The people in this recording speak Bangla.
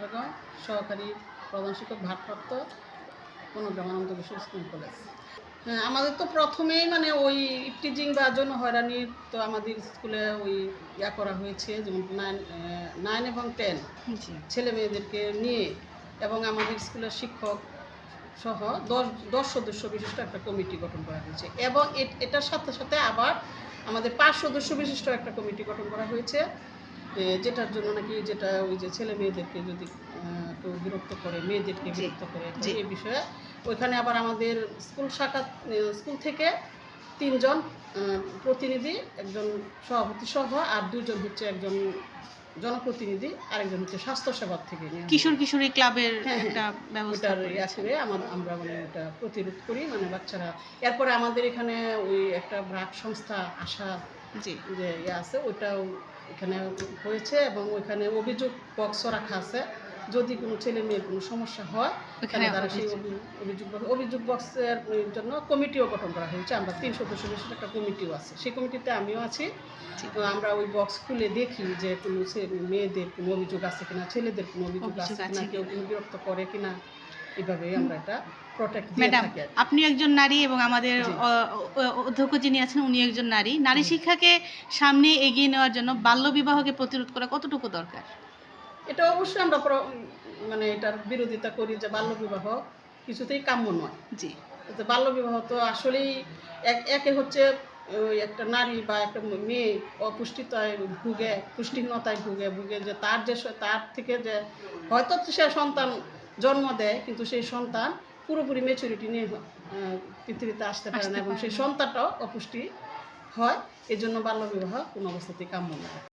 বেগম, সহকারী প্রধান শিক্ষক, ভারপ্রাপ্ত, কোনগ্রাম আনন্দ কিশোর স্কুল কলেজ। হ্যাঁ, আমাদের তো প্রথমেই মানে ওই ইফটিজিং বা যৌন হয়রানির তো আমাদের স্কুলে ওই করা হয়েছে, যেমন 9 এবং 10 ছেলে মেয়েদেরকে নিয়ে, এবং আমাদের স্কুলের শিক্ষক সহ 10 সদস্য বিশিষ্ট একটা কমিটি গঠন করা হয়েছে, এবং এটার সাথে সাথে আবার আমাদের 5 সদস্য বিশিষ্ট একটা কমিটি গঠন করা হয়েছে, যেটার জন্য নাকি যেটা ওই যে ছেলে মেয়েদেরকে যদি একটু বিরক্ত করে, মেয়েদেরকে বিরক্ত করে এই বিষয়ে ওইখানে আবার আমাদের স্কুল থেকে 3 জন প্রতিনিধি, একজন সভাপতি সহ আর 2 জন হচ্ছে একজন জনপ্রতিনিধি, আরেকজন হচ্ছে স্বাস্থ্যসেবা থেকে কিশোরী ক্লাবের একটা ব্যবস্থা আসলে আমরা মানে এটা প্রতিরোধ করি, মানে বাচ্চারা। এরপরে আমাদের এখানে ওই একটা ব্রাক সংস্থা আশা যে আছে, ওইটাও এখানে হয়েছে, এবং ওইখানে অভিযোগ বক্সও রাখা আছে। যদি কোনো ছেলে মেয়ের কোনো সমস্যা হয় তাহলে তারা সেই অভিযোগ বক্সের জন্য কমিটিও গঠন করা হয়েছে। আমরা 3 সদস্য বিশিষ্ট একটা কমিটিও আছে, সেই কমিটিতে আমিও আছি। আমরা ওই বক্স খুলে দেখি যে কোনো মেয়েদের কোনো অভিযোগ আছে কিনা, ছেলেদের কোনো অভিযোগ আছে কিনা, কেউ কোনো বিরক্ত করে কিনা, এভাবেই আমরা এটা প্রোটেক্ট দিয়ে থাকি। আপনি একজন নারী এবং আমাদের অধ্যক্ষ যিনি আছেন উনি একজন নারী। নারী শিক্ষাকে সামনে এগিয়ে নেওয়ার জন্য বাল্যবিবাহকে প্রতিরোধ করা কতটুকু দরকার? এটা অবশ্যই আমরা মানে এটার বিরোধিতা করি যে বাল্যবিবাহ কিছুতেই কাম্য নয়। বাল্যবিবাহ তো আসলেই একে হচ্ছে ওই একটা নারী বা একটা মেয়ে অপুষ্টিতায় ভুগে, পুষ্টিহীনতায় ভুগে যে তার থেকে যে হয়তো সে সন্তান জন্ম দেয়, কিন্তু সেই সন্তান পুরোপুরি ম্যাচুরিটি নিয়ে পৃথিবীতে আসতে পারে না, এবং সেই সন্তানটাও অপুষ্টি হয়। এই জন্য বাল্যবিবাহ কোনো অবস্থাতেই কাম্য নয়।